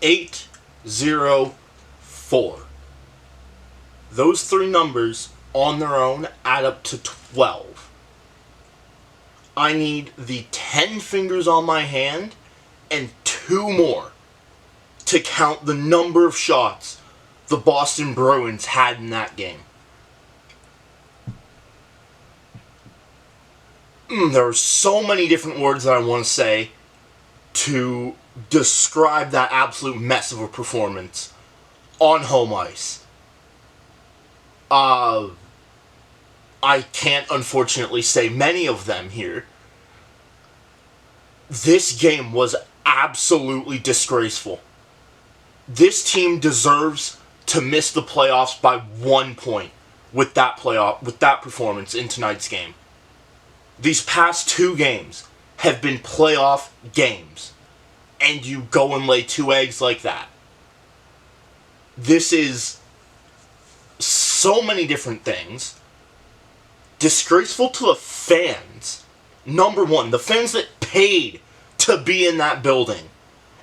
804. Those three numbers on their own add up to 12. I need the 10 fingers on my hand and 2 more to count the number of shots the Boston Bruins had in that game. There are so many different words that I want to say to describe that absolute mess of a performance on home ice. I can't unfortunately say many of them here. This game was absolutely disgraceful. This team deserves to miss the playoffs by 1 point with that performance in tonight's game. These past 2 games have been playoff games, and you go and lay 2 eggs like that. This is so many different things. Disgraceful to the fans. Number one, the fans that paid to be in that building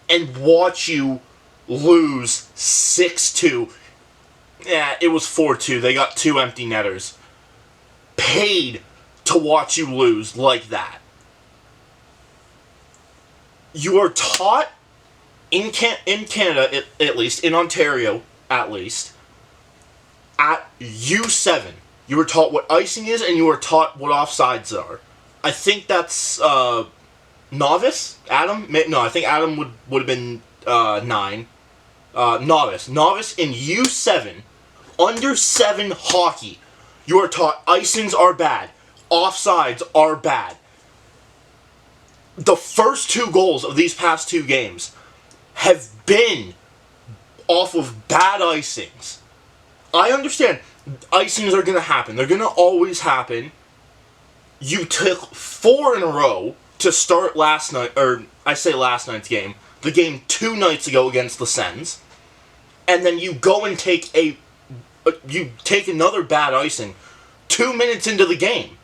and watch you lose 6-2. Yeah, it was 4-2. They got 2 empty netters. Paid to watch you lose like that. You are taught in Canada, at least, in Ontario, at least, at U7, you were taught what icing is, and you were taught what offsides are. I think that's novice? Adam? No, I think Adam would have been 9. Novice. Novice in U7, under 7 hockey, you are taught icings are bad. Offsides are bad. The first 2 goals of these past 2 games have been off of bad icings. I understand icings are going to happen. They're going to always happen. You took 4 in a row to start last night, or I say last night's game, the game 2 nights ago against the Sens, and then you go and take another bad icing 2 minutes into the game.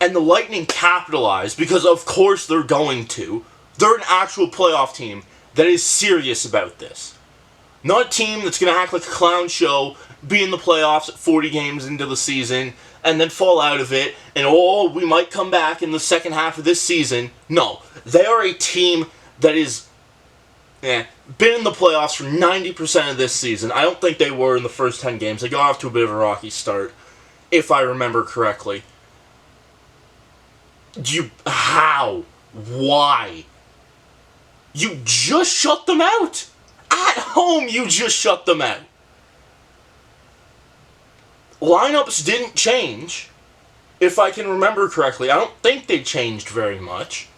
And the Lightning capitalized because, of course, they're going to. They're an actual playoff team that is serious about this. Not a team that's going to act like a clown show, be in the playoffs at 40 games into the season, and then fall out of it, and we might come back in the second half of this season. No, they are a team that is been in the playoffs for 90% of this season. I don't think they were in the first 10 games. They got off to a bit of a rocky start, if I remember correctly. How? Why? You just shut them out. At home, you just shut them out. Lineups didn't change, if I can remember correctly. I don't think they changed very much.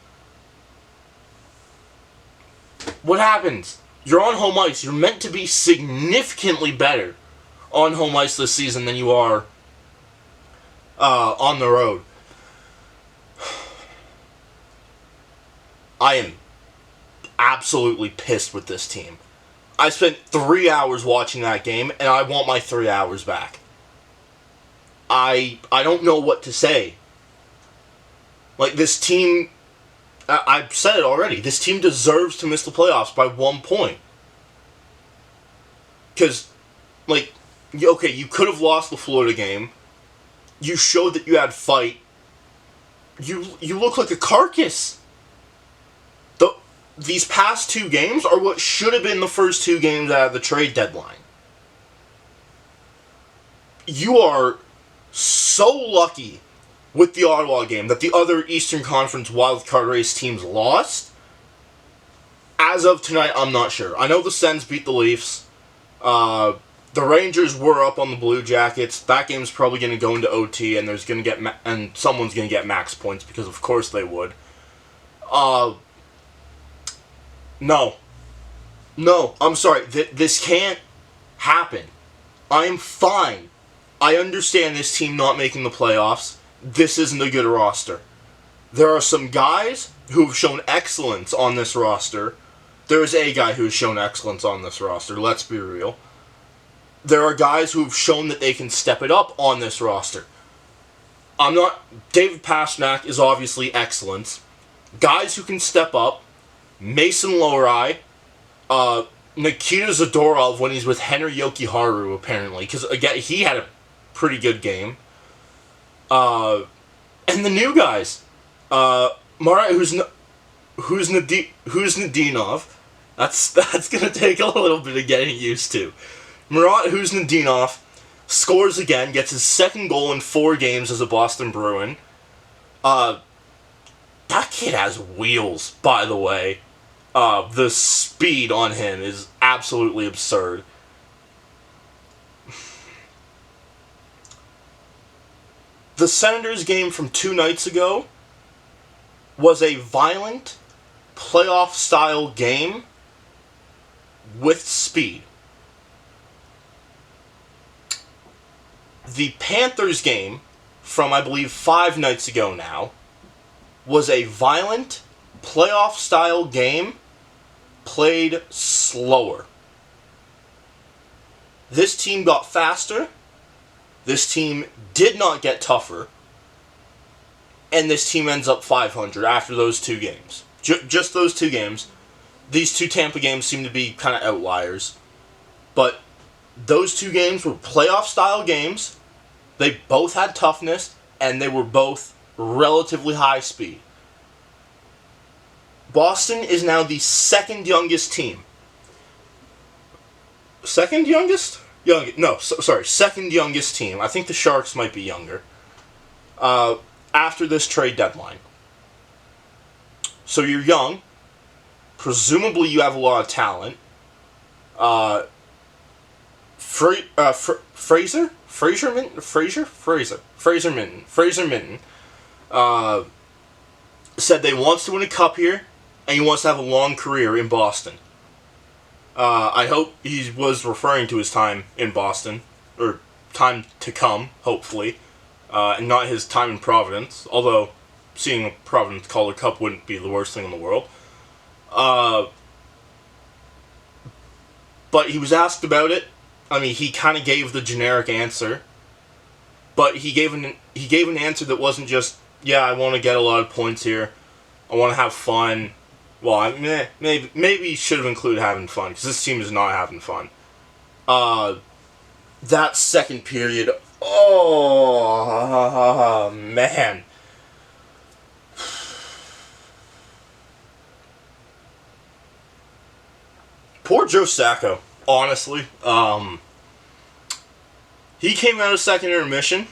What happens? You're on home ice. You're meant to be significantly better on home ice this season than you are on the road. I am absolutely pissed with this team. I spent 3 hours watching that game, and I want my 3 hours back. I don't know what to say. Like, this team, I've said it already, this team deserves to miss the playoffs by 1 point. Because, like, okay, you could have lost the Florida game. You showed that you had fight. You look like a carcass. These past 2 games are what should have been the first 2 games out of the trade deadline. You are so lucky with the Ottawa game that the other Eastern Conference wildcard race teams lost. As of tonight, I'm not sure. I know the Sens beat the Leafs. The Rangers were up on the Blue Jackets. That game's probably going to go into OT, and someone's going to get max points because, of course, they would. No, I'm sorry. This can't happen. I am fine. I understand this team not making the playoffs. This isn't a good roster. There are some guys who have shown excellence on this roster. There is a guy who has shown excellence on this roster, let's be real. There are guys who have shown that they can step it up on this roster. David Pastrnak is obviously excellent. Guys who can step up. Mason Lohrei, Nikita Zadorov when he's with Henry Yokiharu, apparently, because again he had a pretty good game. And the new guys, Marat Nadinov. That's gonna take a little bit of getting used to. Marat Nadinov scores again, gets his second goal in 4 games as a Boston Bruin. That kid has wheels, by the way. The speed on him is absolutely absurd. The Senators game from 2 nights ago was a violent, playoff-style game with speed. The Panthers game from, I believe, 5 nights ago now was a violent, playoff-style game played slower. This team got faster. This team did not get tougher. And this team ends up 500 after those 2 games. Just those 2 games. These 2 Tampa games seem to be kind of outliers. But those 2 games were playoff-style games. They both had toughness, and they were both relatively high speed. Boston is now the second youngest team. Second youngest? Second youngest team. I think the Sharks might be younger. After this trade deadline. So you're young. Presumably you have a lot of talent. Fraser Minton said they wants to win a cup here, and he wants to have a long career in Boston. I hope he was referring to his time in Boston, or time to come, hopefully, and not his time in Providence, although seeing a Providence Calder Cup wouldn't be the worst thing in the world. But he was asked about it. I mean, he kind of gave the generic answer, but he gave an answer that wasn't just, yeah, I want to get a lot of points here, I want to have fun. Well, maybe he should have included having fun, because this team is not having fun. That second period, oh man. Poor Joe Sacco, honestly. He came out of second intermission.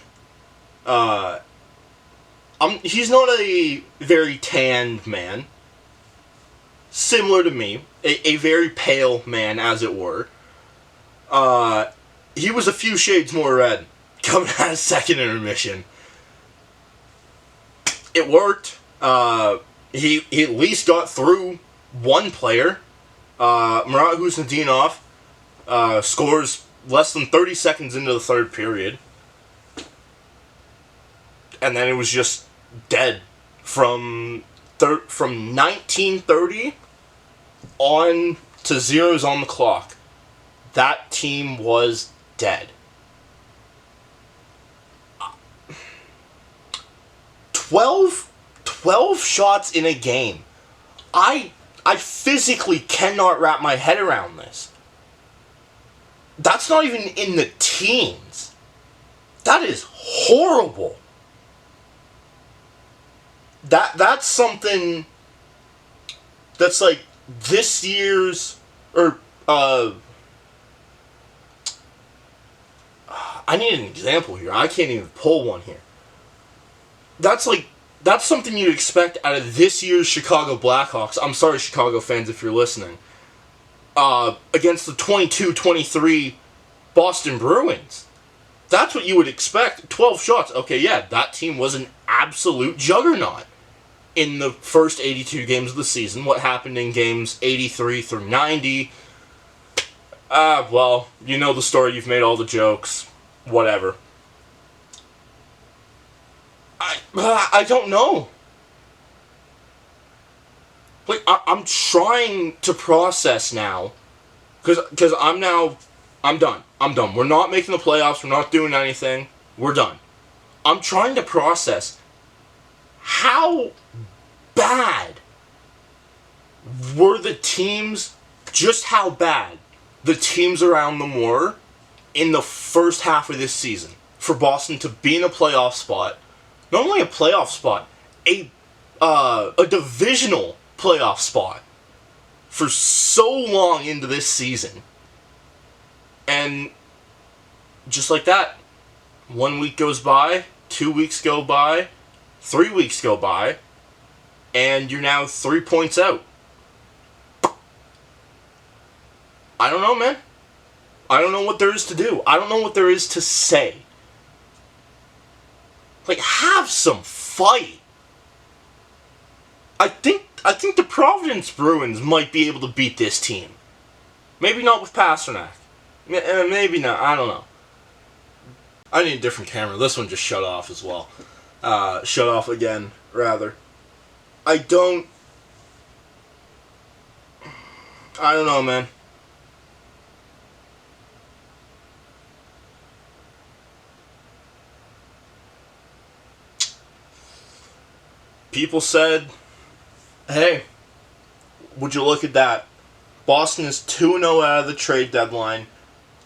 He's not a very tanned man. Similar to me. A very pale man, as it were. He was a few shades more red coming out of second intermission. It worked. He at least got through one player. Marat Nadinov scores less than 30 seconds into the third period. And then it was just dead. From 1930 on to zeros on the clock. That team was dead. 12 shots in a game. I physically cannot wrap my head around this. That's not even in the teens. That is horrible. That's something that's like this year's, or I need an example here. I can't even pull one here. That's something you'd expect out of this year's Chicago Blackhawks. I'm sorry, Chicago fans, if you're listening. Against the 22-23 Boston Bruins. That's what you would expect. 12 shots. Okay, yeah, that team was an absolute juggernaut in the first 82 games of the season. What happened in games 83 through 90? Well, you know the story. You've made all the jokes. Whatever. I don't know. Like, I'm trying to process now. Because I'm done. We're not making the playoffs. We're not doing anything. We're done. I'm trying to process how bad were the teams just how bad the teams around them were in the first half of this season for Boston to be in a playoff spot. Not only a playoff spot, a divisional playoff spot for so long into this season. And just like that, 1 week goes by, 2 weeks go by, 3 weeks go by, and you're now 3 points out. I don't know, man. I don't know what there is to do. I don't know what there is to say. Like, have some fight. I think the Providence Bruins might be able to beat this team. Maybe not with Pasternak. Maybe not. I don't know. I need a different camera. This one just shut off as well. Shut off again, rather. I don't know, man. People said, hey, would you look at that? Boston is 2-0 out of the trade deadline.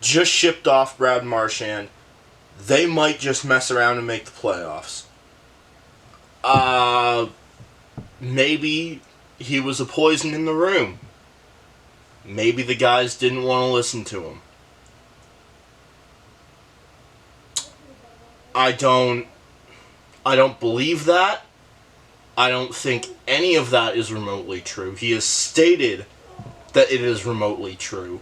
Just shipped off Brad Marchand. They might just mess around and make the playoffs. Maybe he was a poison in the room. Maybe the guys didn't want to listen to him. I don't believe that. I don't think any of that is remotely true. He has stated that it is remotely true.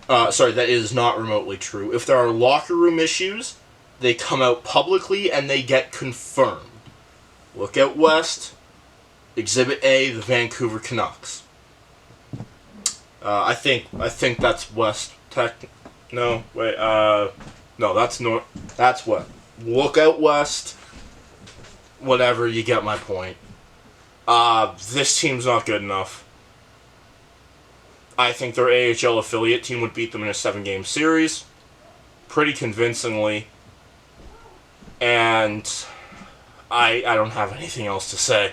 That it is not remotely true. If there are locker room issues, they come out publicly and they get confirmed. Look out west. Exhibit A, the Vancouver Canucks. I think that's west. No, wait. No, that's north. That's west. Look out west. Whatever, you get my point. This team's not good enough. I think their AHL affiliate team would beat them in a 7-game series. Pretty convincingly. And I don't have anything else to say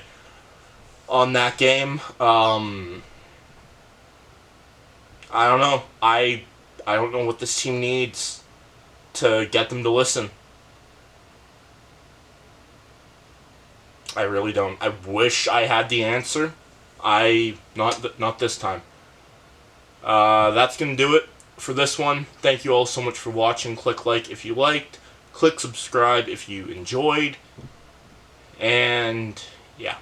on that game. I don't know. I don't know what this team needs to get them to listen. I really don't. I wish I had the answer. Not this time. That's going to do it for this one. Thank you all so much for watching. Click like if you liked. Click subscribe if you enjoyed. And, yeah.